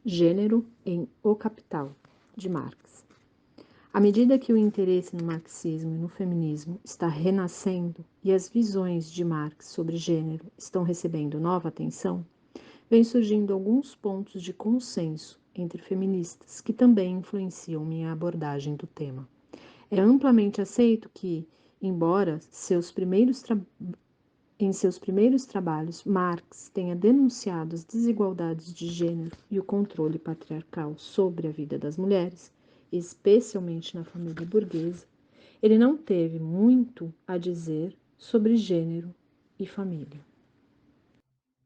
Gênero em O Capital, de Marx. À medida que o interesse no marxismo e no feminismo está renascendo e as visões de Marx sobre gênero estão recebendo nova atenção, vem surgindo alguns pontos de consenso entre feministas que também influenciam minha abordagem do tema. É amplamente aceito que, embora em seus primeiros trabalhos, Marx tenha denunciado as desigualdades de gênero e o controle patriarcal sobre a vida das mulheres, especialmente na família burguesa. Ele não teve muito a dizer sobre gênero e família.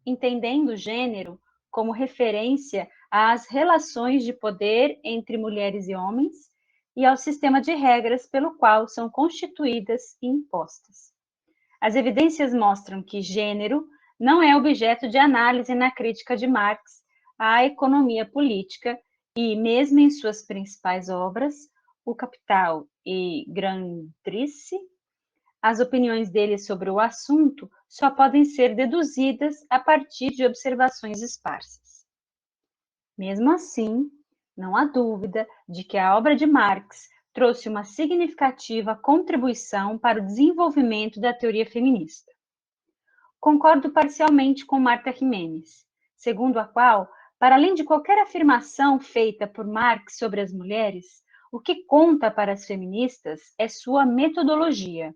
Entendendo o gênero como referência às relações de poder entre mulheres e homens e ao sistema de regras pelo qual são constituídas e impostas. As evidências mostram que gênero não é objeto de análise na crítica de Marx à economia política e, mesmo em suas principais obras, O Capital e Grundrisse, as opiniões dele sobre o assunto só podem ser deduzidas a partir de observações esparsas. Mesmo assim, não há dúvida de que a obra de Marx trouxe uma significativa contribuição para o desenvolvimento da teoria feminista. Concordo parcialmente com Marta Giménez, segundo a qual, para além de qualquer afirmação feita por Marx sobre as mulheres, o que conta para as feministas é sua metodologia.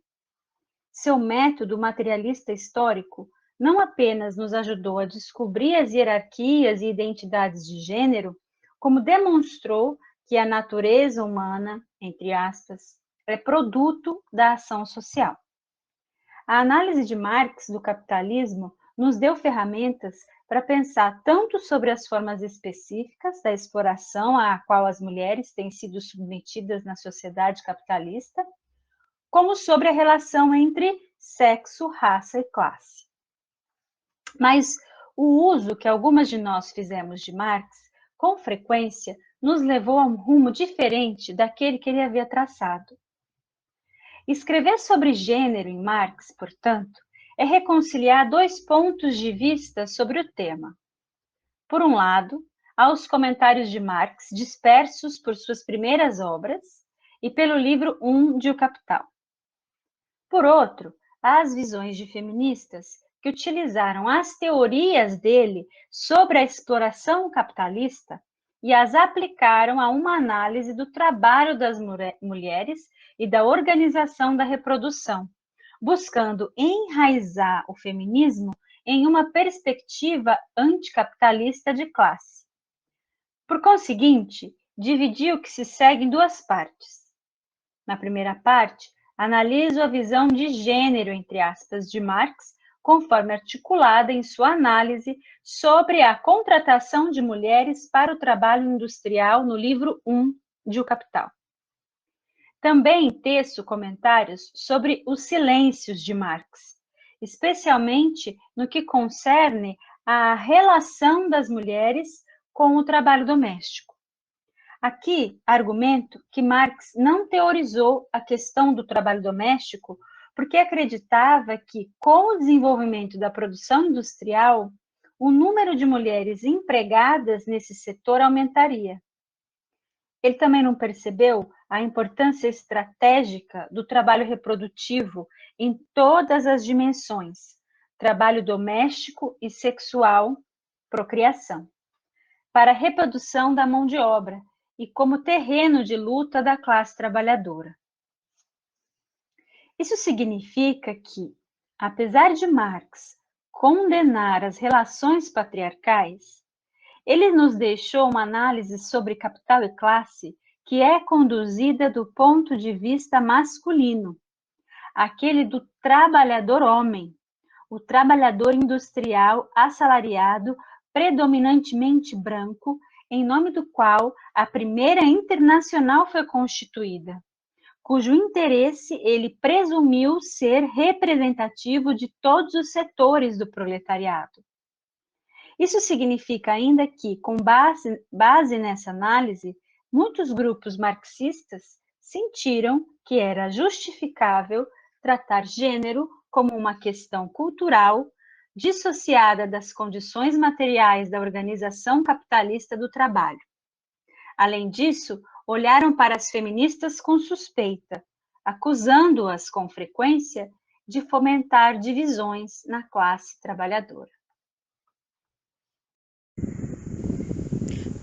Seu método materialista histórico não apenas nos ajudou a descobrir as hierarquias e identidades de gênero, como demonstrou que a natureza humana, entre aspas, é produto da ação social. A análise de Marx do capitalismo nos deu ferramentas para pensar tanto sobre as formas específicas da exploração à qual as mulheres têm sido submetidas na sociedade capitalista, como sobre a relação entre sexo, raça e classe. Mas o uso que algumas de nós fizemos de Marx, com frequência, nos levou a um rumo diferente daquele que ele havia traçado. Escrever sobre gênero em Marx, portanto, é reconciliar dois pontos de vista sobre o tema. Por um lado, há os comentários de Marx dispersos por suas primeiras obras e pelo livro 1 de O Capital. Por outro, há as visões de feministas que utilizaram as teorias dele sobre a exploração capitalista e as aplicaram a uma análise do trabalho das mulheres e da organização da reprodução, buscando enraizar o feminismo em uma perspectiva anticapitalista de classe. Por conseguinte, dividi o que se segue em duas partes. Na primeira parte, analiso a visão de gênero, entre aspas, de Marx, conforme articulada em sua análise sobre a contratação de mulheres para o trabalho industrial no livro 1 de O Capital. Também teço comentários sobre os silêncios de Marx, especialmente no que concerne à relação das mulheres com o trabalho doméstico. Aqui, argumento que Marx não teorizou a questão do trabalho doméstico porque acreditava que, com o desenvolvimento da produção industrial, o número de mulheres empregadas nesse setor aumentaria. Ele também não percebeu a importância estratégica do trabalho reprodutivo em todas as dimensões, trabalho doméstico e sexual, procriação, para a reprodução da mão de obra, e como terreno de luta da classe trabalhadora. Isso significa que, apesar de Marx condenar as relações patriarcais, ele nos deixou uma análise sobre capital e classe que é conduzida do ponto de vista masculino, aquele do trabalhador homem, o trabalhador industrial assalariado, predominantemente branco, em nome do qual a primeira internacional foi constituída, cujo interesse ele presumiu ser representativo de todos os setores do proletariado. Isso significa ainda que, com base nessa análise, muitos grupos marxistas sentiram que era justificável tratar gênero como uma questão cultural, dissociada das condições materiais da organização capitalista do trabalho. Além disso, olharam para as feministas com suspeita, acusando-as com frequência de fomentar divisões na classe trabalhadora.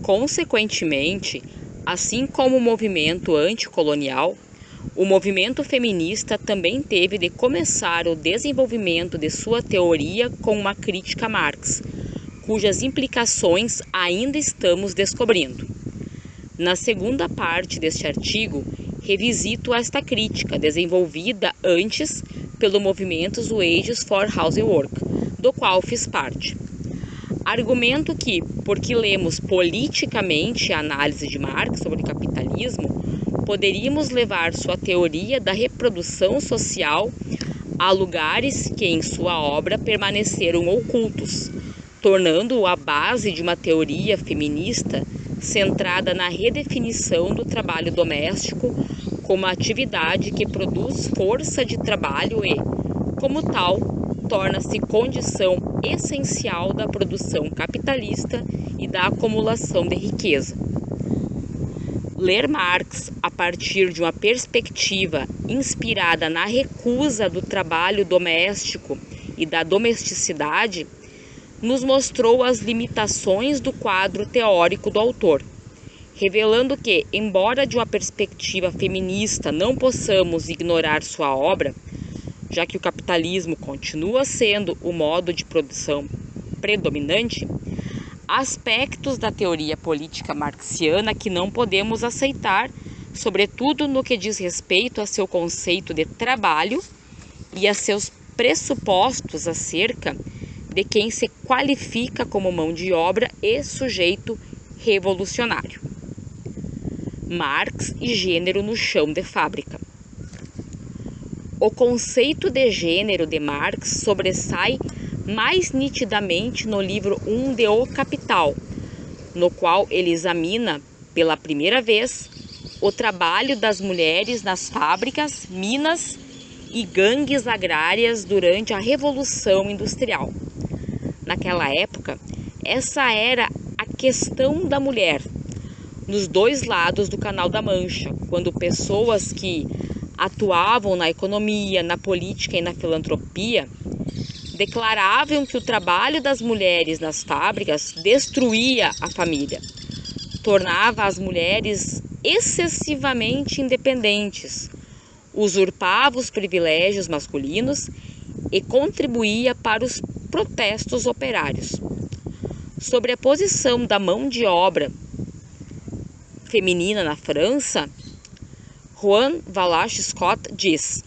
Consequentemente, assim como o movimento anticolonial, o movimento feminista também teve de começar o desenvolvimento de sua teoria com uma crítica a Marx, cujas implicações ainda estamos descobrindo. Na segunda parte deste artigo, revisito esta crítica desenvolvida antes pelo movimento Wages for Housework, do qual fiz parte. Argumento que, porque lemos politicamente a análise de Marx sobre o capitalismo, poderíamos levar sua teoria da reprodução social a lugares que em sua obra permaneceram ocultos, tornando-o a base de uma teoria feminista centrada na redefinição do trabalho doméstico como atividade que produz força de trabalho e, como tal, torna-se condição essencial da produção capitalista e da acumulação de riqueza. Ler Marx a partir de uma perspectiva inspirada na recusa do trabalho doméstico e da domesticidade nos mostrou as limitações do quadro teórico do autor, revelando que, embora de uma perspectiva feminista não possamos ignorar sua obra, já que o capitalismo continua sendo o modo de produção predominante, há aspectos da teoria política marxiana que não podemos aceitar, sobretudo no que diz respeito a seu conceito de trabalho e a seus pressupostos acerca de quem se qualifica como mão de obra e sujeito revolucionário. Marx e gênero no chão de fábrica. O conceito de gênero de Marx sobressai mais nitidamente no livro 1 de O Capital, no qual ele examina, pela primeira vez, o trabalho das mulheres nas fábricas, minas e gangues agrárias durante a Revolução Industrial. Naquela época, essa era a questão da mulher, nos dois lados do Canal da Mancha, quando pessoas que atuavam na economia, na política e na filantropia declaravam que o trabalho das mulheres nas fábricas destruía a família, tornava as mulheres excessivamente independentes, usurpava os privilégios masculinos e contribuía para os protestos operários. Sobre a posição da mão de obra feminina na França, Juan Valache Scott diz: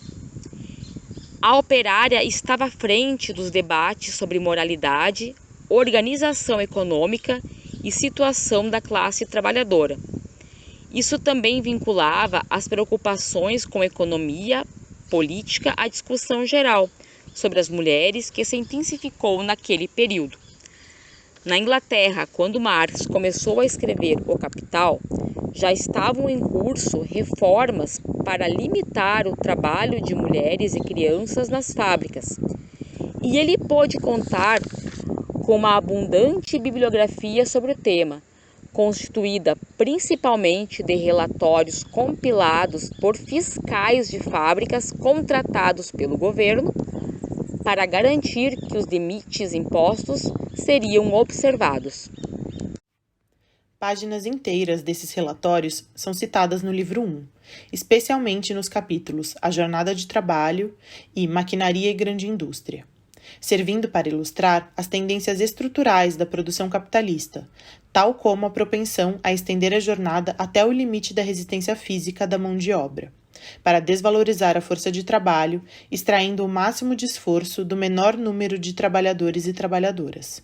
a operária estava à frente dos debates sobre moralidade, organização econômica e situação da classe trabalhadora. Isso também vinculava as preocupações com economia, política à discussão geral sobre as mulheres que se intensificou naquele período. Na Inglaterra, quando Marx começou a escrever O Capital, já estavam em curso reformas para limitar o trabalho de mulheres e crianças nas fábricas. E ele pôde contar com uma abundante bibliografia sobre o tema, constituída principalmente de relatórios compilados por fiscais de fábricas contratados pelo governo para garantir que os limites impostos seriam observados. Páginas inteiras desses relatórios são citadas no livro 1, especialmente nos capítulos A Jornada de Trabalho e Maquinaria e Grande Indústria, servindo para ilustrar as tendências estruturais da produção capitalista, tal como a propensão a estender a jornada até o limite da resistência física da mão de obra, para desvalorizar a força de trabalho, extraindo o máximo de esforço do menor número de trabalhadores e trabalhadoras.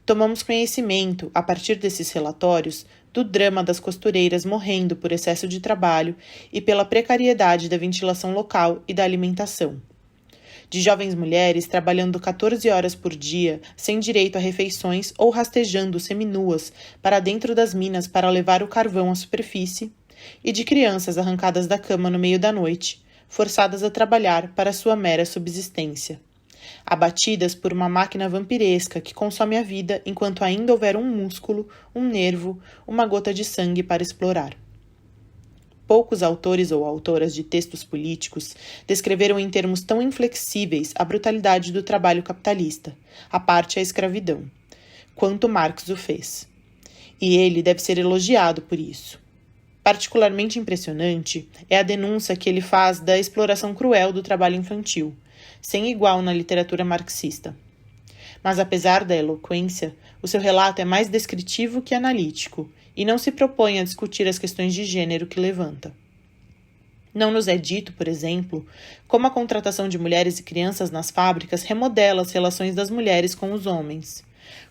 Tomamos conhecimento, a partir desses relatórios, do drama das costureiras morrendo por excesso de trabalho e pela precariedade da ventilação local e da alimentação. De jovens mulheres trabalhando 14 horas por dia, sem direito a refeições ou rastejando seminuas para dentro das minas para levar o carvão à superfície, e de crianças arrancadas da cama no meio da noite, forçadas a trabalhar para sua mera subsistência. abatidas por uma máquina vampiresca que consome a vida enquanto ainda houver um músculo, um nervo, uma gota de sangue para explorar. Poucos autores ou autoras de textos políticos descreveram em termos tão inflexíveis a brutalidade do trabalho capitalista, a parte a escravidão, quanto Marx o fez. E ele deve ser elogiado por isso. Particularmente impressionante é a denúncia que ele faz da exploração cruel do trabalho infantil, sem igual na literatura marxista. Mas apesar da eloquência, o seu relato é mais descritivo que analítico e não se propõe a discutir as questões de gênero que levanta. Não nos é dito, por exemplo, como a contratação de mulheres e crianças nas fábricas remodela as relações das mulheres com os homens,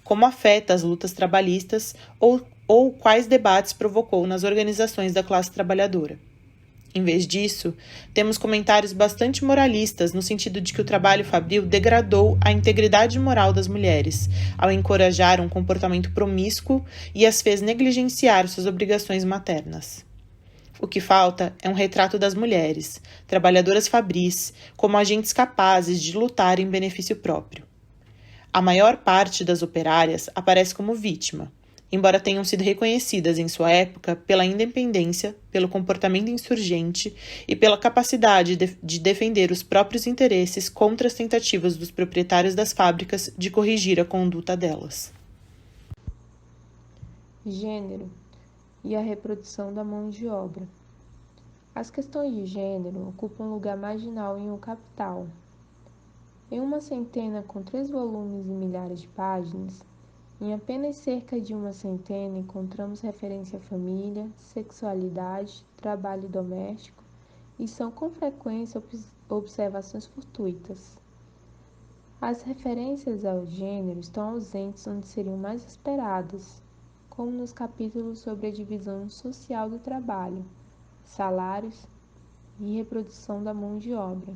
como afeta as lutas trabalhistas ou quais debates provocou nas organizações da classe trabalhadora. Em vez disso, temos comentários bastante moralistas no sentido de que o trabalho fabril degradou a integridade moral das mulheres, ao encorajar um comportamento promíscuo e as fez negligenciar suas obrigações maternas. O que falta é um retrato das mulheres, trabalhadoras fabris, como agentes capazes de lutar em benefício próprio. A maior parte das operárias aparece como vítima, embora tenham sido reconhecidas em sua época pela independência, pelo comportamento insurgente e pela capacidade de defender os próprios interesses contra as tentativas dos proprietários das fábricas de corrigir a conduta delas. Gênero e a reprodução da mão de obra. As questões de gênero ocupam um lugar marginal em O Capital. Em uma centena com 3 volumes e milhares de páginas, em apenas cerca de uma centena encontramos referência à família, sexualidade, trabalho doméstico e são com frequência observações fortuitas. As referências ao gênero estão ausentes onde seriam mais esperadas, como nos capítulos sobre a divisão social do trabalho, salários e reprodução da mão de obra.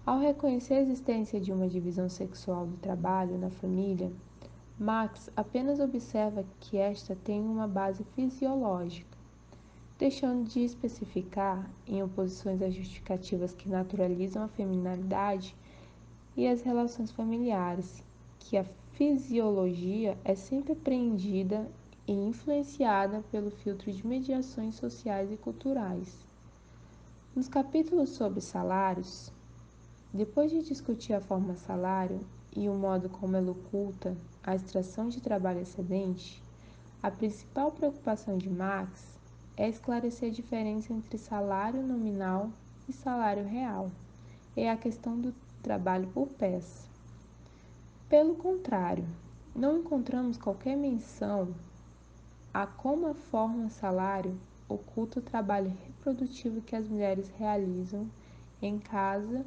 Ao reconhecer a existência de uma divisão sexual do trabalho na família, Marx apenas observa que esta tem uma base fisiológica, deixando de especificar, em oposições às justificativas que naturalizam a feminilidade e as relações familiares, que a fisiologia é sempre apreendida e influenciada pelo filtro de mediações sociais e culturais. Nos capítulos sobre salários, depois de discutir a forma salário e o modo como ela oculta a extração de trabalho excedente, a principal preocupação de Marx é esclarecer a diferença entre salário nominal e salário real, e a questão do trabalho por peça. Pelo contrário, não encontramos qualquer menção a como a forma salário oculta o trabalho reprodutivo que as mulheres realizam em casa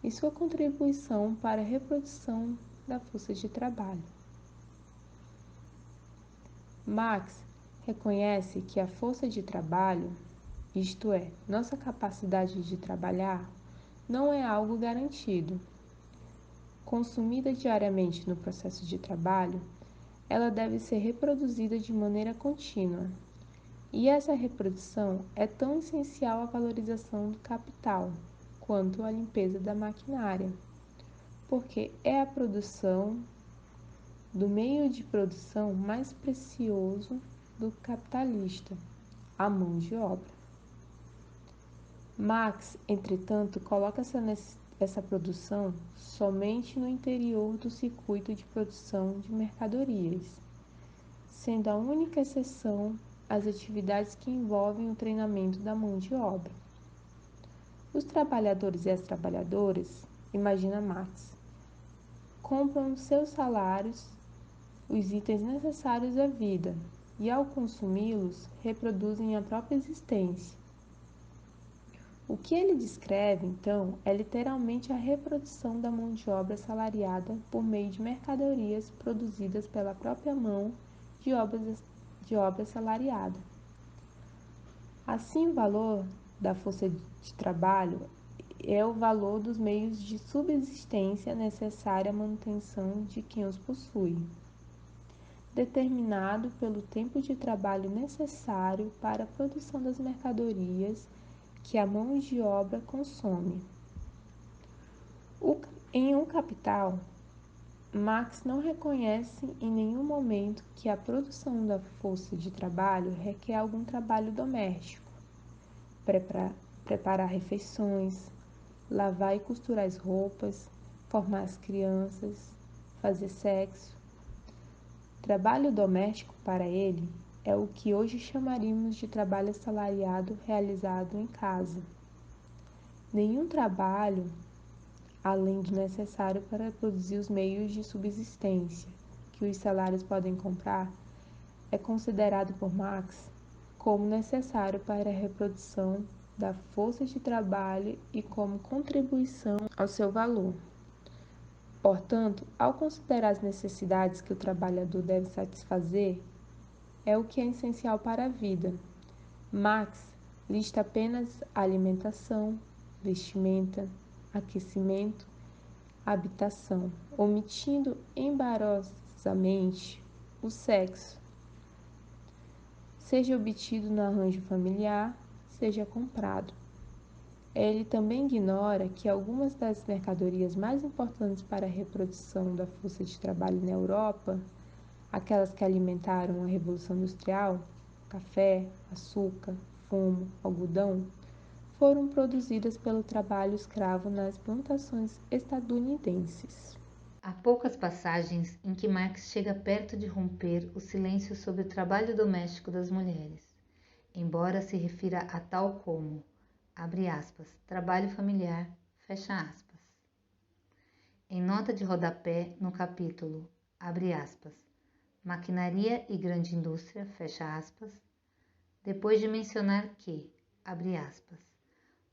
e sua contribuição para a reprodução da força de trabalho. Marx reconhece que a força de trabalho, isto é, nossa capacidade de trabalhar, não é algo garantido. Consumida diariamente no processo de trabalho, ela deve ser reproduzida de maneira contínua. E essa reprodução é tão essencial à valorização do capital quanto à limpeza da maquinária, porque é a produção do meio de produção mais precioso do capitalista, a mão de obra. Marx, entretanto, coloca essa produção somente no interior do circuito de produção de mercadorias, sendo a única exceção as atividades que envolvem o treinamento da mão de obra. Os trabalhadores e as trabalhadoras, imagina Marx, compram seus salários os itens necessários à vida e, ao consumi-los, reproduzem a própria existência. O que ele descreve, então, é literalmente a reprodução da mão de obra assalariada por meio de mercadorias produzidas pela própria mão de obra assalariada. Assim, o valor da força de trabalho é o valor dos meios de subsistência necessária à manutenção de quem os possui, determinado pelo tempo de trabalho necessário para a produção das mercadorias que a mão de obra consome. Em O Capital, Marx não reconhece em nenhum momento que a produção da força de trabalho requer algum trabalho doméstico, preparar refeições, lavar e costurar as roupas, formar as crianças, fazer sexo. Trabalho doméstico para ele é o que hoje chamaríamos de trabalho assalariado realizado em casa. Nenhum trabalho além do necessário para produzir os meios de subsistência que os salários podem comprar, é considerado por Marx como necessário para a reprodução da força de trabalho e como contribuição ao seu valor. Portanto, ao considerar as necessidades que o trabalhador deve satisfazer, é o que é essencial para a vida. Marx lista apenas a alimentação, vestimenta, aquecimento, habitação, omitindo embarosamente o sexo, seja obtido no arranjo familiar, seja comprado. Ele também ignora que algumas das mercadorias mais importantes para a reprodução da força de trabalho na Europa, aquelas que alimentaram a Revolução Industrial, café, açúcar, fumo, algodão, foram produzidas pelo trabalho escravo nas plantações estadunidenses. Há poucas passagens em que Marx chega perto de romper o silêncio sobre o trabalho doméstico das mulheres, embora se refira a tal como, abre aspas, trabalho familiar, fecha aspas. Em nota de rodapé no capítulo, abre aspas, maquinaria e grande indústria, fecha aspas, depois de mencionar que, abre aspas,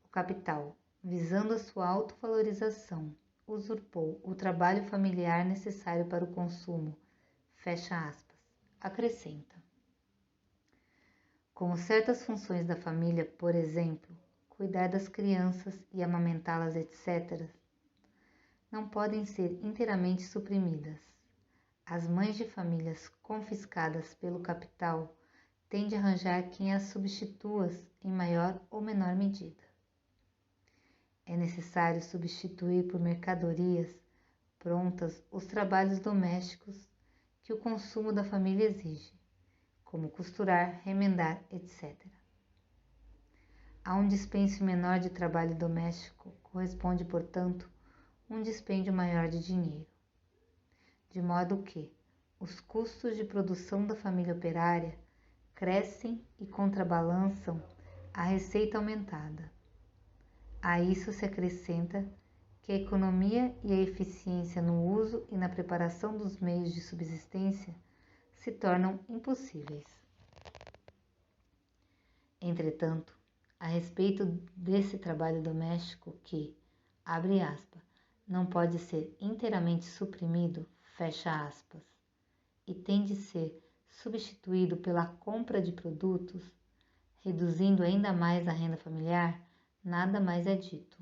o capital, visando a sua autovalorização, usurpou o trabalho familiar necessário para o consumo, fecha aspas, acrescenta. Como certas funções da família, por exemplo, cuidar das crianças e amamentá-las, etc., não podem ser inteiramente suprimidas. As mães de famílias confiscadas pelo capital têm de arranjar quem as substitua em maior ou menor medida. É necessário substituir por mercadorias prontas os trabalhos domésticos que o consumo da família exige, como costurar, remendar, etc. A um dispêndio menor de trabalho doméstico corresponde, portanto, um dispêndio maior de dinheiro, de modo que os custos de produção da família operária crescem e contrabalançam a receita aumentada. A isso se acrescenta que a economia e a eficiência no uso e na preparação dos meios de subsistência se tornam impossíveis. Entretanto, a respeito desse trabalho doméstico que, abre aspas, não pode ser inteiramente suprimido, fecha aspas, e tem de ser substituído pela compra de produtos, reduzindo ainda mais a renda familiar, nada mais é dito.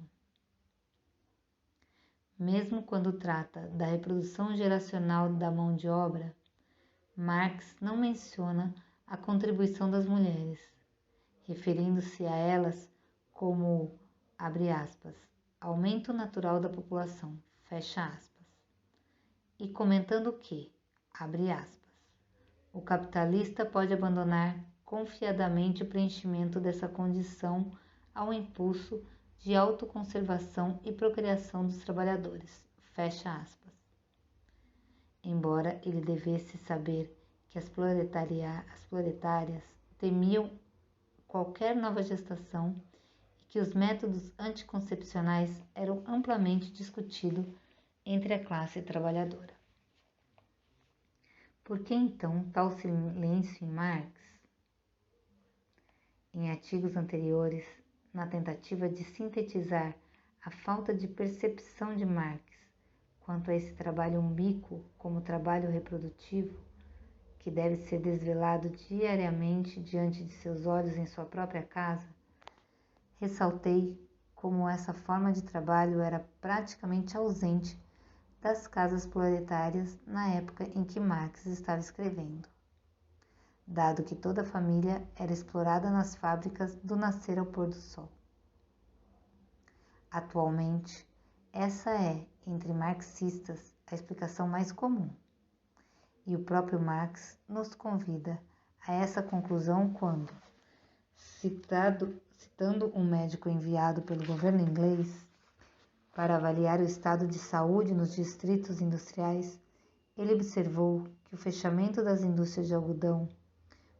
Mesmo quando trata da reprodução geracional da mão de obra, Marx não menciona a contribuição das mulheres, referindo-se a elas como, abre aspas, aumento natural da população, fecha aspas, e comentando que, abre aspas, o capitalista pode abandonar confiadamente o preenchimento dessa condição ao impulso de autoconservação e procriação dos trabalhadores, fecha aspas. Embora ele devesse saber que as proletárias temiam qualquer nova gestação e que os métodos anticoncepcionais eram amplamente discutidos entre a classe trabalhadora. Por que então tal silêncio em Marx? Em artigos anteriores, na tentativa de sintetizar a falta de percepção de Marx quanto a esse trabalho umbíquo como trabalho reprodutivo, que deve ser desvelado diariamente diante de seus olhos em sua própria casa, ressaltei como essa forma de trabalho era praticamente ausente das casas proletárias na época em que Marx estava escrevendo, dado que toda a família era explorada nas fábricas do nascer ao pôr do sol. Atualmente, Essa é, entre marxistas, a explicação mais comum. E o próprio Marx nos convida a essa conclusão quando, citando um médico enviado pelo governo inglês para avaliar o estado de saúde nos distritos industriais, ele observou que o fechamento das indústrias de algodão,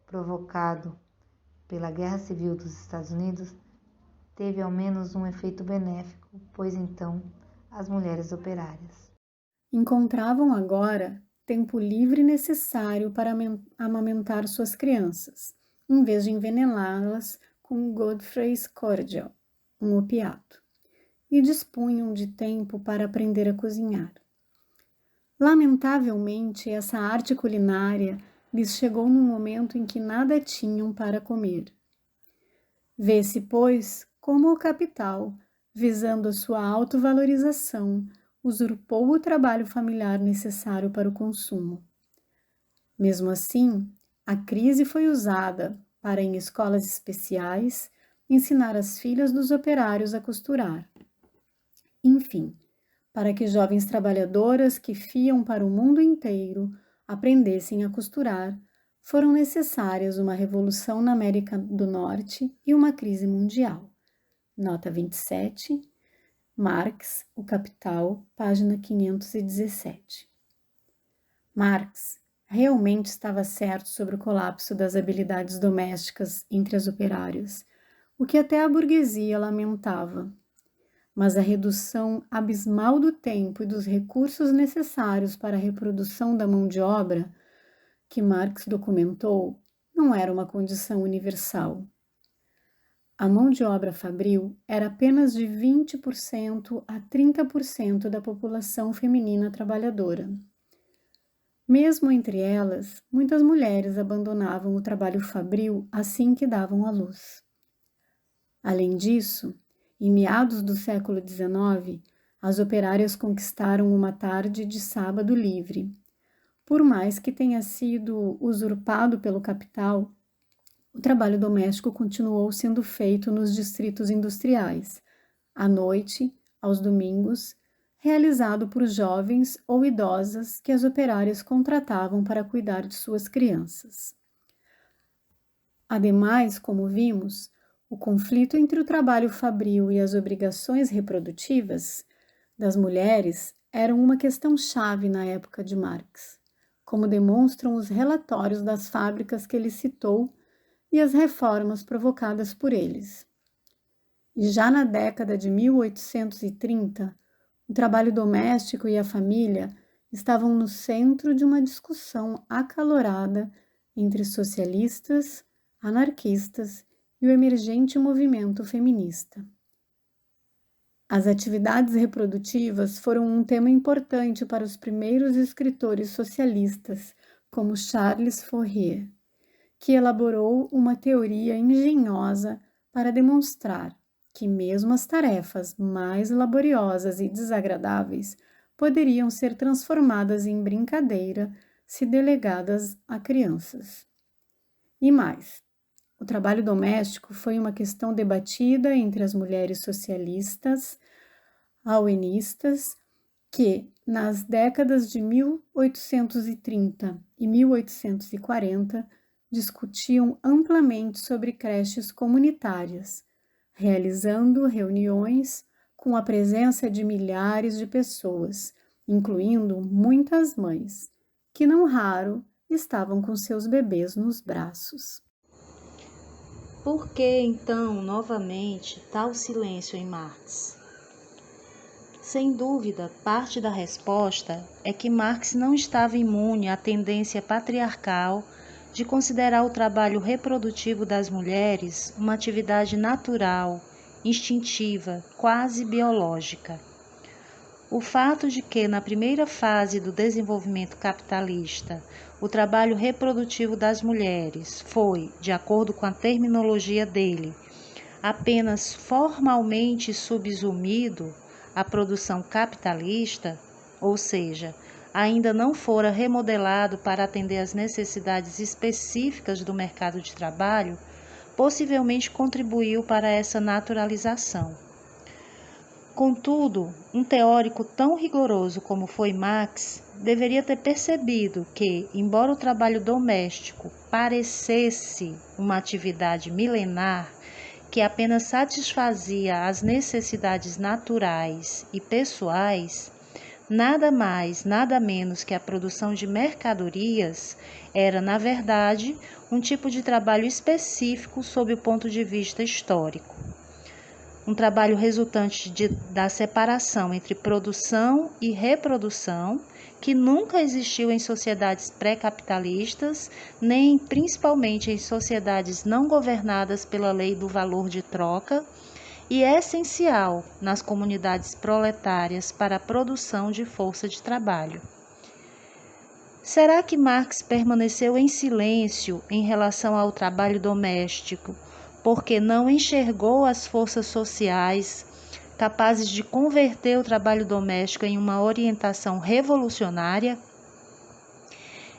provocado pela Guerra Civil dos Estados Unidos, teve ao menos um efeito benéfico, pois então as mulheres operárias encontravam agora tempo livre necessário para amamentar suas crianças, em vez de envenená-las com Godfrey's cordial, um opiato, e dispunham de tempo para aprender a cozinhar. Lamentavelmente, essa arte culinária lhes chegou num momento em que nada tinham para comer. Vê-se, pois, como o capital, visando a sua autovalorização, usurpou o trabalho familiar necessário para o consumo. Mesmo assim, a crise foi usada para, em escolas especiais, ensinar as filhas dos operários a costurar. Enfim, para que jovens trabalhadoras que fiam para o mundo inteiro aprendessem a costurar, foram necessárias uma revolução na América do Norte e uma crise mundial. Nota 27, Marx, O Capital, página 517. Marx realmente estava certo sobre o colapso das habilidades domésticas entre as operárias, o que até a burguesia lamentava. Mas a redução abismal do tempo e dos recursos necessários para a reprodução da mão de obra, que Marx documentou, não era uma condição universal. A mão de obra fabril era apenas de 20% a 30% da população feminina trabalhadora. Mesmo entre elas, muitas mulheres abandonavam o trabalho fabril assim que davam à luz. Além disso, em meados do século XIX, as operárias conquistaram uma tarde de sábado livre. Por mais que tenha sido usurpado pelo capital, o trabalho doméstico continuou sendo feito nos distritos industriais, à noite, aos domingos, realizado por jovens ou idosas que as operárias contratavam para cuidar de suas crianças. Ademais, como vimos, o conflito entre o trabalho fabril e as obrigações reprodutivas das mulheres era uma questão chave na época de Marx, como demonstram os relatórios das fábricas que ele citou e as reformas provocadas por eles. E já na década de 1830, o trabalho doméstico e a família estavam no centro de uma discussão acalorada entre socialistas, anarquistas e o emergente movimento feminista. As atividades reprodutivas foram um tema importante para os primeiros escritores socialistas, como Charles Fourier, que elaborou uma teoria engenhosa para demonstrar que mesmo as tarefas mais laboriosas e desagradáveis poderiam ser transformadas em brincadeira se delegadas a crianças. E mais, o trabalho doméstico foi uma questão debatida entre as mulheres socialistas, auenistas, que, nas décadas de 1830 e 1840, discutiam amplamente sobre creches comunitárias, realizando reuniões com a presença de milhares de pessoas, incluindo muitas mães, que não raro estavam com seus bebês nos braços. Por que, então, novamente, tal silêncio em Marx? Sem dúvida, parte da resposta é que Marx não estava imune à tendência patriarcal de considerar o trabalho reprodutivo das mulheres uma atividade natural, instintiva, quase biológica. O fato de que, na primeira fase do desenvolvimento capitalista, o trabalho reprodutivo das mulheres foi, de acordo com a terminologia dele, apenas formalmente subsumido à produção capitalista, ou seja, ainda não fora remodelado para atender às necessidades específicas do mercado de trabalho, possivelmente contribuiu para essa naturalização. Contudo, um teórico tão rigoroso como foi Marx deveria ter percebido que, embora o trabalho doméstico parecesse uma atividade milenar que apenas satisfazia as necessidades naturais e pessoais, nada mais, nada menos que a produção de mercadorias era, na verdade, um tipo de trabalho específico sob o ponto de vista histórico. Um trabalho resultante da separação entre produção e reprodução, que nunca existiu em sociedades pré-capitalistas, nem principalmente em sociedades não governadas pela lei do valor de troca, e é essencial nas comunidades proletárias para a produção de força de trabalho. Será que Marx permaneceu em silêncio em relação ao trabalho doméstico, porque não enxergou as forças sociais capazes de converter o trabalho doméstico em uma orientação revolucionária?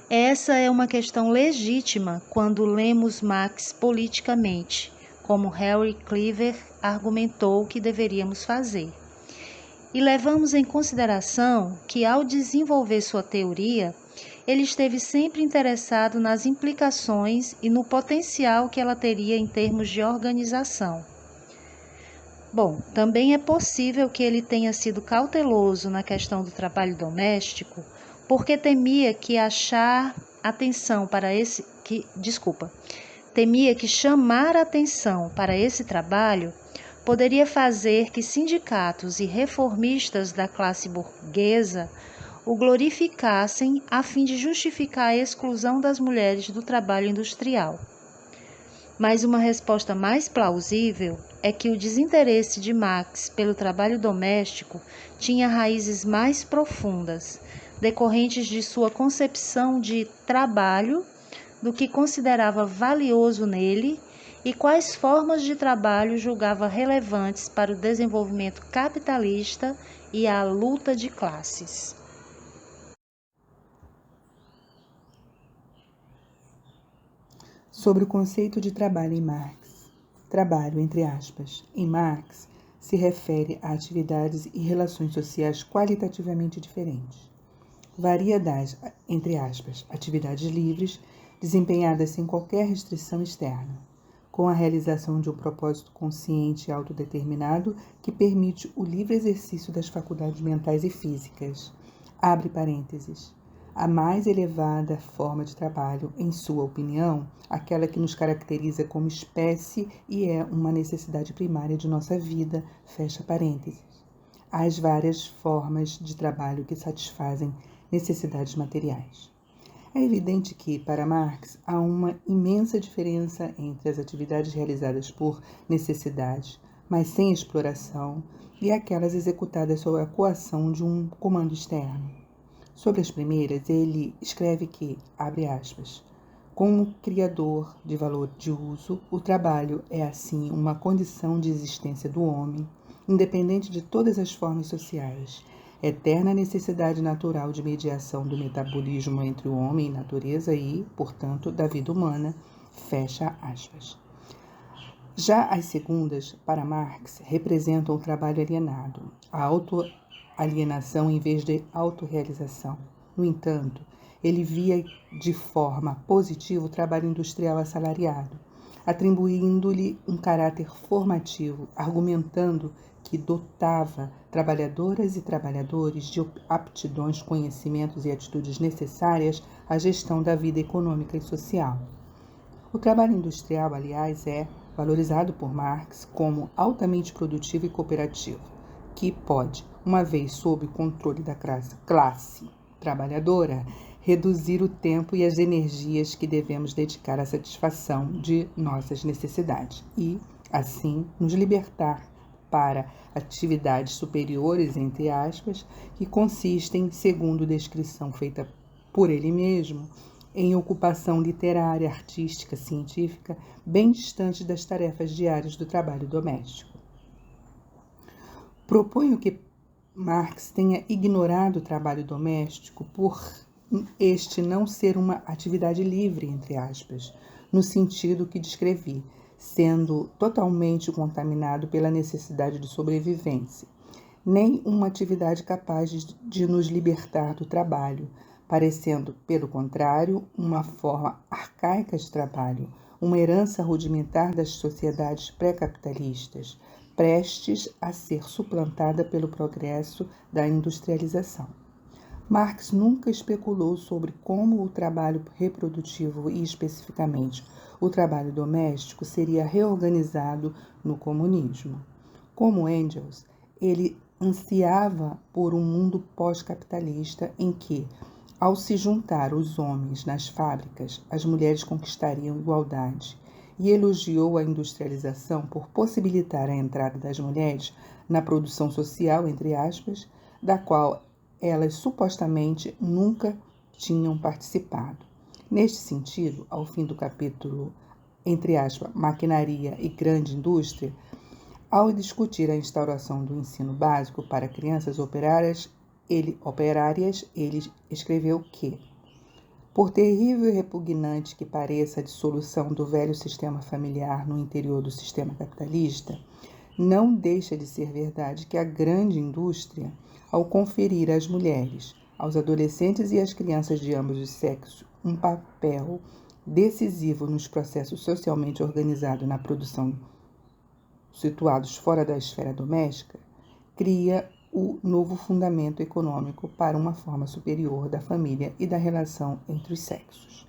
Essa é uma questão legítima quando lemos Marx politicamente, como Harry Cleaver argumentou que deveríamos fazer. E levamos em consideração que, ao desenvolver sua teoria, ele esteve sempre interessado nas implicações e no potencial que ela teria em termos de organização. Bom, também é possível que ele tenha sido cauteloso na questão do trabalho doméstico, porque temia que chamar atenção para esse trabalho poderia fazer que sindicatos e reformistas da classe burguesa o glorificassem a fim de justificar a exclusão das mulheres do trabalho industrial. Mas uma resposta mais plausível é que o desinteresse de Marx pelo trabalho doméstico tinha raízes mais profundas, decorrentes de sua concepção de trabalho, do que considerava valioso nele e quais formas de trabalho julgava relevantes para o desenvolvimento capitalista e a luta de classes. Sobre o conceito de trabalho em Marx. Trabalho, entre aspas, em Marx, se refere a atividades e relações sociais qualitativamente diferentes. Varia das, entre aspas, atividades livres, desempenhadas sem qualquer restrição externa, com a realização de um propósito consciente e autodeterminado que permite o livre exercício das faculdades mentais e físicas. Abre parênteses. A mais elevada forma de trabalho, em sua opinião, aquela que nos caracteriza como espécie e é uma necessidade primária de nossa vida, fecha parênteses. Há as várias formas de trabalho que satisfazem necessidades materiais. É evidente que, para Marx, há uma imensa diferença entre as atividades realizadas por necessidade, mas sem exploração, e aquelas executadas sob a coação de um comando externo. Sobre as primeiras, ele escreve que, abre aspas, como criador de valor de uso, o trabalho é, assim, uma condição de existência do homem, independente de todas as formas sociais, eterna necessidade natural de mediação do metabolismo entre o homem e natureza e, portanto, da vida humana, fecha aspas. Já as segundas, para Marx, representam o trabalho alienado, a autoalienação em vez de autorrealização. No entanto, ele via de forma positiva o trabalho industrial assalariado, atribuindo-lhe um caráter formativo, argumentando que dotava trabalhadoras e trabalhadores de aptidões, conhecimentos e atitudes necessárias à gestão da vida econômica e social. O trabalho industrial, aliás, é valorizado por Marx como altamente produtivo e cooperativo, que pode, uma vez sob o controle da classe trabalhadora, reduzir o tempo e as energias que devemos dedicar à satisfação de nossas necessidades e, assim, nos libertar para atividades superiores, entre aspas, que consistem, segundo descrição feita por ele mesmo, em ocupação literária, artística, científica, bem distante das tarefas diárias do trabalho doméstico. Proponho que Marx tenha ignorado o trabalho doméstico por este não ser uma atividade livre, entre aspas, no sentido que descrevi, sendo totalmente contaminado pela necessidade de sobrevivência. nem uma atividade capaz de nos libertar do trabalho, parecendo, pelo contrário, uma forma arcaica de trabalho, uma herança rudimentar das sociedades pré-capitalistas, prestes a ser suplantada pelo progresso da industrialização. Marx nunca especulou sobre como o trabalho reprodutivo e, especificamente, o trabalho doméstico seria reorganizado no comunismo. Como Engels, ele ansiava por um mundo pós-capitalista em que, ao se juntar os homens nas fábricas, as mulheres conquistariam igualdade, e elogiou a industrialização por possibilitar a entrada das mulheres na produção social, entre aspas, da qual elas supostamente nunca tinham participado. Neste sentido, ao fim do capítulo, entre aspas, maquinaria e grande indústria, ao discutir a instauração do ensino básico para crianças operárias, ele escreveu que, por terrível e repugnante que pareça a dissolução do velho sistema familiar no interior do sistema capitalista, não deixa de ser verdade que a grande indústria, ao conferir às mulheres, aos adolescentes e às crianças de ambos os sexos um papel decisivo nos processos socialmente organizados na produção situados fora da esfera doméstica, cria o novo fundamento econômico para uma forma superior da família e da relação entre os sexos.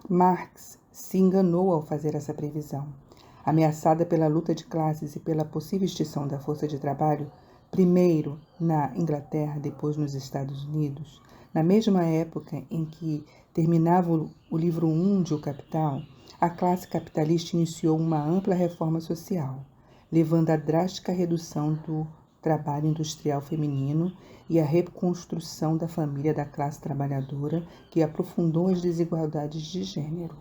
Marx se enganou ao fazer essa previsão. Ameaçada pela luta de classes e pela possível extinção da força de trabalho, primeiro na Inglaterra, depois nos Estados Unidos, na mesma época em que terminava o livro 1 de O Capital, a classe capitalista iniciou uma ampla reforma social, levando à drástica redução do trabalho industrial feminino e à reconstrução da família da classe trabalhadora, que aprofundou as desigualdades de gênero.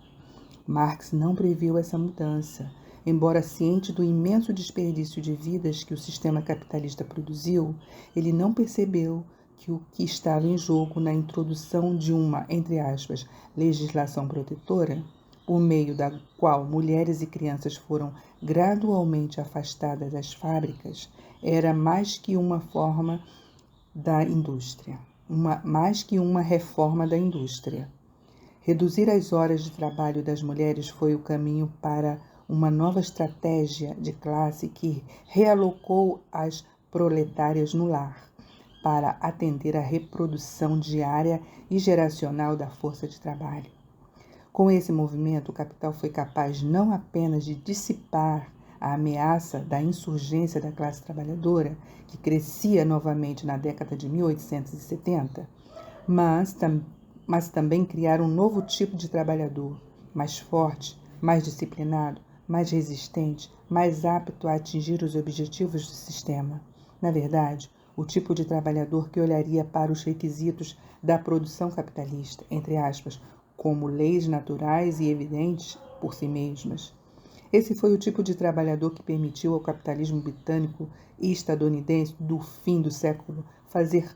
Marx não previu essa mudança. Embora ciente do imenso desperdício de vidas que o sistema capitalista produziu, ele não percebeu que o que estava em jogo na introdução de uma, entre aspas, legislação protetora, por meio da qual mulheres e crianças foram gradualmente afastadas das fábricas, era mais que uma reforma da indústria. Reduzir as horas de trabalho das mulheres foi o caminho para uma nova estratégia de classe que realocou as proletárias no lar, para atender à reprodução diária e geracional da força de trabalho. Com esse movimento, o capital foi capaz não apenas de dissipar a ameaça da insurgência da classe trabalhadora, que crescia novamente na década de 1870, mas também criar um novo tipo de trabalhador, mais forte, mais disciplinado, mais resistente, mais apto a atingir os objetivos do sistema. Na verdade, o tipo de trabalhador que olharia para os requisitos da produção capitalista, entre aspas, como leis naturais e evidentes por si mesmas. Esse foi o tipo de trabalhador que permitiu ao capitalismo britânico e estadunidense do fim do século fazer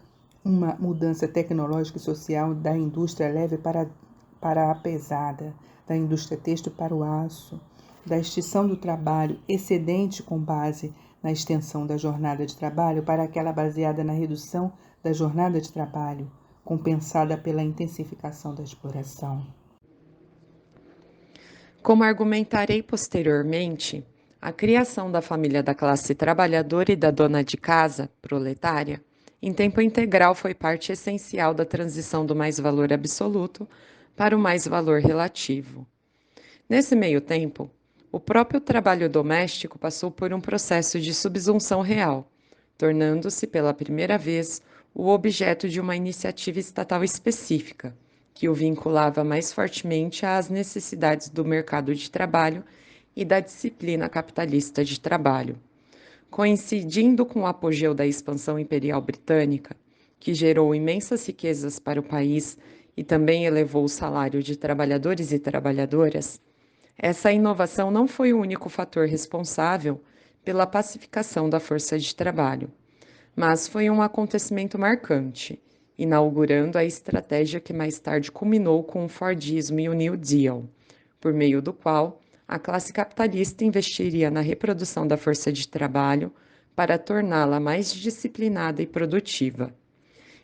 uma mudança tecnológica e social da indústria leve para a pesada, da indústria têxtil para o aço, da extinção do trabalho excedente com base na extensão da jornada de trabalho para aquela baseada na redução da jornada de trabalho, compensada pela intensificação da exploração. Como argumentarei posteriormente, a criação da família da classe trabalhadora e da dona de casa, proletária, em tempo integral foi parte essencial da transição do mais-valor absoluto para o mais-valor relativo. Nesse meio tempo, o próprio trabalho doméstico passou por um processo de subsunção real, tornando-se pela primeira vez o objeto de uma iniciativa estatal específica, que o vinculava mais fortemente às necessidades do mercado de trabalho e da disciplina capitalista de trabalho. Coincidindo com o apogeu da expansão imperial britânica, que gerou imensas riquezas para o país e também elevou o salário de trabalhadores e trabalhadoras, essa inovação não foi o único fator responsável pela pacificação da força de trabalho, mas foi um acontecimento marcante, inaugurando a estratégia que mais tarde culminou com o Fordismo e o New Deal, por meio do qual a classe capitalista investiria na reprodução da força de trabalho para torná-la mais disciplinada e produtiva.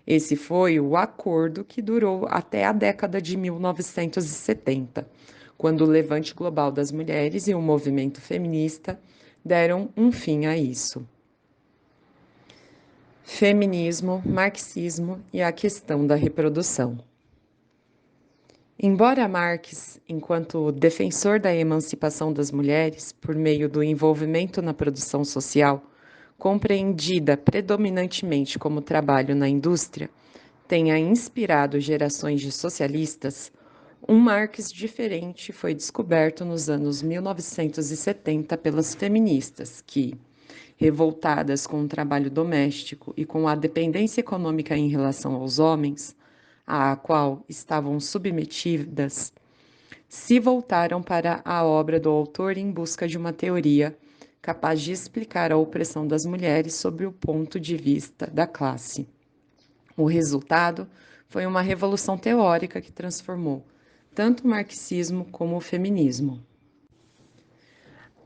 Esse foi o acordo que durou até a década de 1970, quando o levante global das mulheres e o movimento feminista deram um fim a isso. Feminismo, marxismo e a questão da reprodução. Embora Marx, enquanto defensor da emancipação das mulheres por meio do envolvimento na produção social, compreendida predominantemente como trabalho na indústria, tenha inspirado gerações de socialistas, um Marx diferente foi descoberto nos anos 1970 pelas feministas que, revoltadas com o trabalho doméstico e com a dependência econômica em relação aos homens, à qual estavam submetidas, se voltaram para a obra do autor em busca de uma teoria capaz de explicar a opressão das mulheres sob o ponto de vista da classe. O resultado foi uma revolução teórica que transformou tanto o marxismo como o feminismo.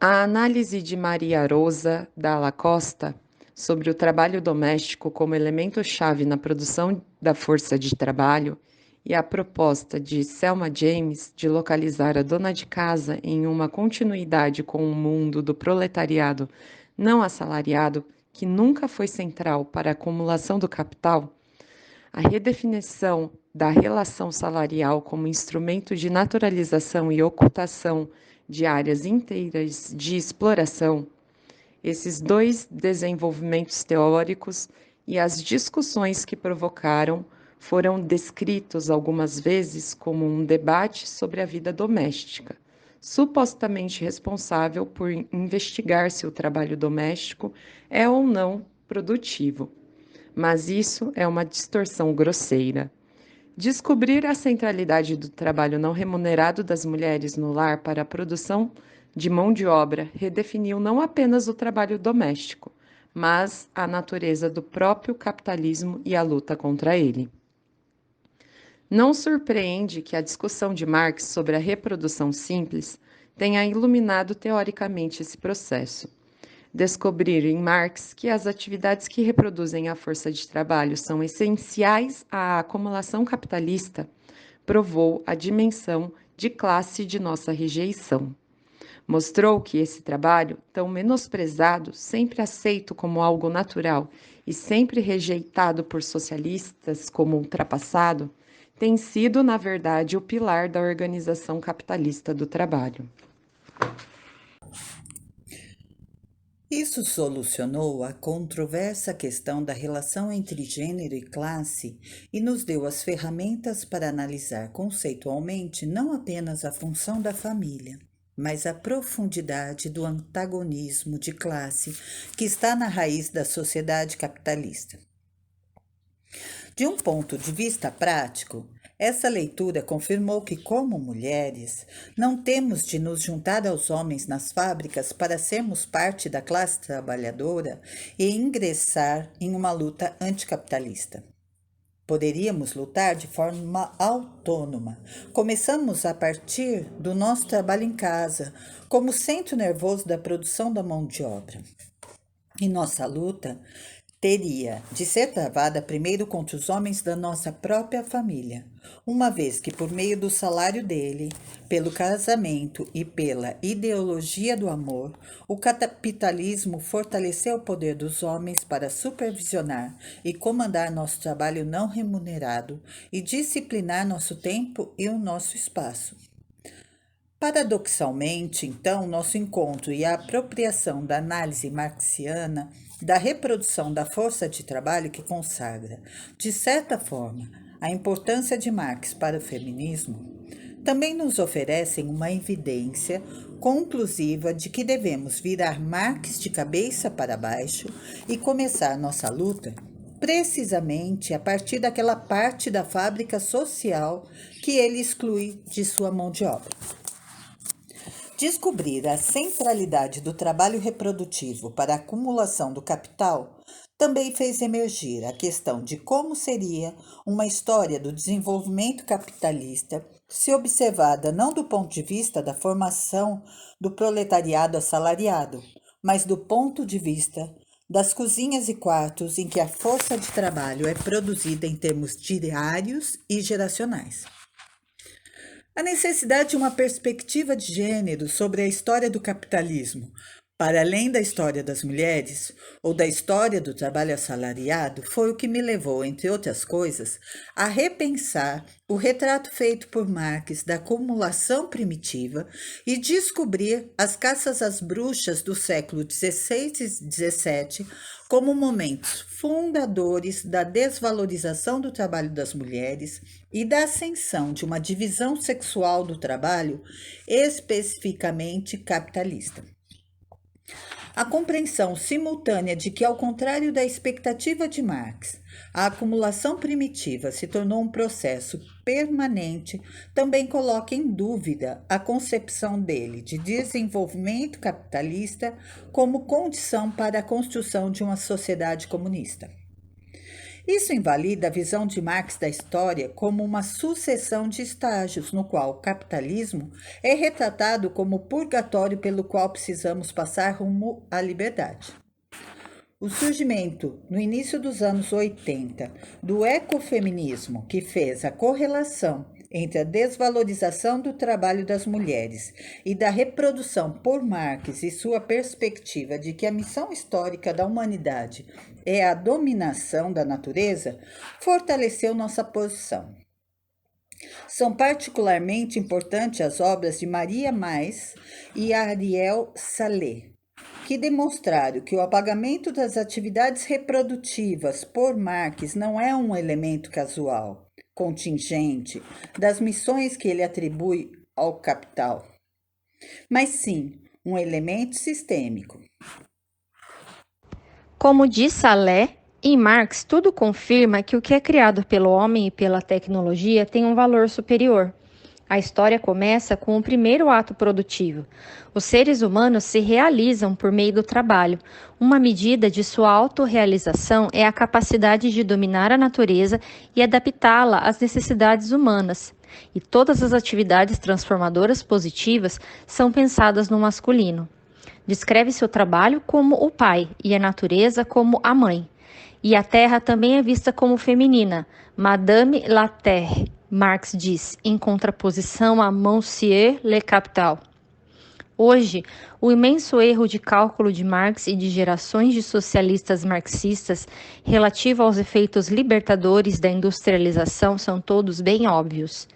A análise de Maria Rosa Dalla Costa sobre o trabalho doméstico como elemento-chave na produção da força de trabalho e a proposta de Selma James de localizar a dona de casa em uma continuidade com o mundo do proletariado não assalariado, que nunca foi central para a acumulação do capital, a redefinição da relação salarial como instrumento de naturalização e ocultação de áreas inteiras de exploração, esses dois desenvolvimentos teóricos e as discussões que provocaram foram descritos algumas vezes como um debate sobre a vida doméstica, supostamente responsável por investigar se o trabalho doméstico é ou não produtivo. Mas isso é uma distorção grosseira. Descobrir a centralidade do trabalho não remunerado das mulheres no lar para a produção de mão de obra redefiniu não apenas o trabalho doméstico, mas a natureza do próprio capitalismo e a luta contra ele. Não surpreende que a discussão de Marx sobre a reprodução simples tenha iluminado teoricamente esse processo. Descobrir em Marx que as atividades que reproduzem a força de trabalho são essenciais à acumulação capitalista provou a dimensão de classe de nossa rejeição. Mostrou que esse trabalho, tão menosprezado, sempre aceito como algo natural e sempre rejeitado por socialistas como ultrapassado, tem sido, na verdade, o pilar da organização capitalista do trabalho. Isso solucionou a controversa questão da relação entre gênero e classe e nos deu as ferramentas para analisar conceitualmente não apenas a função da família, mas a profundidade do antagonismo de classe que está na raiz da sociedade capitalista. De um ponto de vista prático, essa leitura confirmou que, como mulheres, não temos de nos juntar aos homens nas fábricas para sermos parte da classe trabalhadora e ingressar em uma luta anticapitalista. Poderíamos lutar de forma autônoma. Começamos a partir do nosso trabalho em casa, como centro nervoso da produção da mão de obra. E nossa luta teria de ser travada primeiro contra os homens da nossa própria família, uma vez que por meio do salário dele, pelo casamento e pela ideologia do amor, o capitalismo fortaleceu o poder dos homens para supervisionar e comandar nosso trabalho não remunerado e disciplinar nosso tempo e o nosso espaço. Paradoxalmente, então, nosso encontro e a apropriação da análise marxiana da reprodução da força de trabalho que consagra, de certa forma, a importância de Marx para o feminismo, também nos oferecem uma evidência conclusiva de que devemos virar Marx de cabeça para baixo e começar nossa luta precisamente a partir daquela parte da fábrica social que ele exclui de sua mão de obra. Descobrir a centralidade do trabalho reprodutivo para a acumulação do capital também fez emergir a questão de como seria uma história do desenvolvimento capitalista se observada não do ponto de vista da formação do proletariado assalariado, mas do ponto de vista das cozinhas e quartos em que a força de trabalho é produzida em termos diários e geracionais. A necessidade de uma perspectiva de gênero sobre a história do capitalismo, para além da história das mulheres ou da história do trabalho assalariado, foi o que me levou, entre outras coisas, a repensar o retrato feito por Marx da acumulação primitiva e descobrir as caças às bruxas do século XVI e XVII como momentos fundadores da desvalorização do trabalho das mulheres e da ascensão de uma divisão sexual do trabalho especificamente capitalista. A compreensão simultânea de que, ao contrário da expectativa de Marx, a acumulação primitiva se tornou um processo permanente também coloca em dúvida a concepção dele de desenvolvimento capitalista como condição para a construção de uma sociedade comunista. Isso invalida a visão de Marx da história como uma sucessão de estágios, no qual o capitalismo é retratado como o purgatório pelo qual precisamos passar rumo à liberdade. O surgimento, no início dos anos 80, do ecofeminismo, que fez a correlação entre a desvalorização do trabalho das mulheres e da reprodução por Marx e sua perspectiva de que a missão histórica da humanidade é a dominação da natureza, fortaleceu nossa posição. São particularmente importantes as obras de Maria Mais e Ariel Salé, que demonstraram que o apagamento das atividades reprodutivas por Marx não é um elemento casual, contingente, das missões que ele atribui ao capital, mas sim um elemento sistêmico. Como diz Salé, em Marx tudo confirma que o que é criado pelo homem e pela tecnologia tem um valor superior. A história começa com o primeiro ato produtivo. Os seres humanos se realizam por meio do trabalho. Uma medida de sua autorrealização é a capacidade de dominar a natureza e adaptá-la às necessidades humanas. E todas as atividades transformadoras positivas são pensadas no masculino. Descreve seu trabalho como o pai e a natureza como a mãe. E a terra também é vista como feminina. Madame la Terre, Marx diz, em contraposição a Monsieur le Capital. Hoje, o imenso erro de cálculo de Marx e de gerações de socialistas marxistas relativo aos efeitos libertadores da industrialização são todos bem óbvios.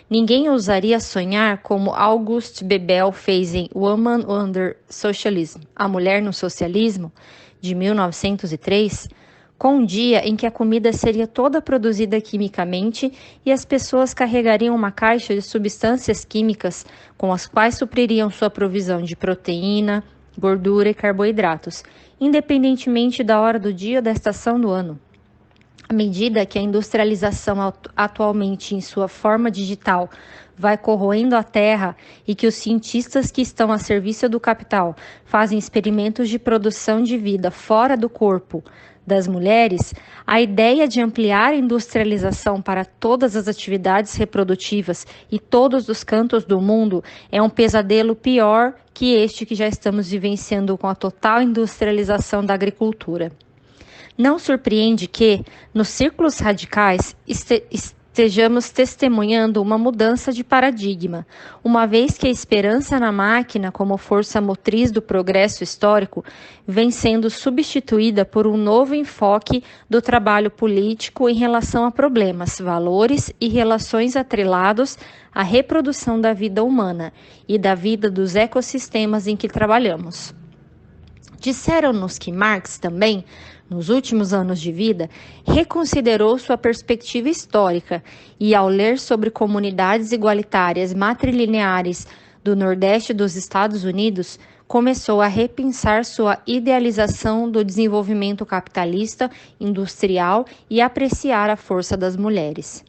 Ninguém ousaria sonhar como August Bebel fez em Woman Under Socialism, A Mulher no Socialismo, de 1903, com um dia em que a comida seria toda produzida quimicamente e as pessoas carregariam uma caixa de substâncias químicas com as quais supririam sua provisão de proteína, gordura e carboidratos, independentemente da hora do dia ou da estação do ano. À medida que a industrialização atualmente em sua forma digital vai corroendo a terra e que os cientistas que estão a serviço do capital fazem experimentos de produção de vida fora do corpo das mulheres, a ideia de ampliar a industrialização para todas as atividades reprodutivas e todos os cantos do mundo é um pesadelo pior que este que já estamos vivenciando com a total industrialização da agricultura. Não surpreende que, nos círculos radicais, estejamos testemunhando uma mudança de paradigma, uma vez que a esperança na máquina como força motriz do progresso histórico vem sendo substituída por um novo enfoque do trabalho político em relação a problemas, valores e relações atrelados à reprodução da vida humana e da vida dos ecossistemas em que trabalhamos. Disseram-nos que Marx também, nos últimos anos de vida, reconsiderou sua perspectiva histórica e, ao ler sobre comunidades igualitárias matrilineares do Nordeste dos Estados Unidos, começou a repensar sua idealização do desenvolvimento capitalista, industrial e apreciar a força das mulheres.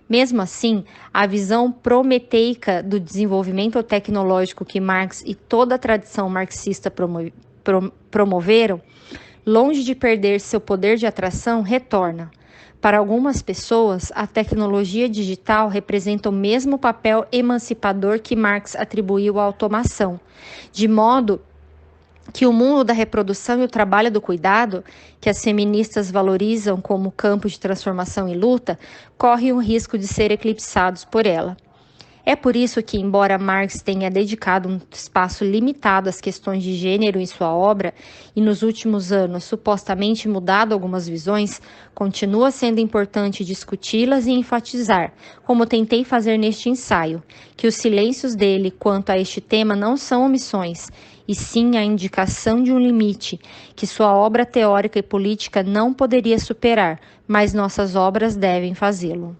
Mesmo assim, a visão prometeica do desenvolvimento tecnológico que Marx e toda a tradição marxista promoveram, longe de perder seu poder de atração, retorna. Para algumas pessoas, a tecnologia digital representa o mesmo papel emancipador que Marx atribuiu à automação, de modo que o mundo da reprodução e o trabalho do cuidado, que as feministas valorizam como campo de transformação e luta, correm o risco de ser eclipsados por ela. É por isso que, embora Marx tenha dedicado um espaço limitado às questões de gênero em sua obra e nos últimos anos supostamente mudado algumas visões, continua sendo importante discuti-las e enfatizar, como tentei fazer neste ensaio, que os silêncios dele quanto a este tema não são omissões, e sim a indicação de um limite que sua obra teórica e política não poderia superar, mas nossas obras devem fazê-lo.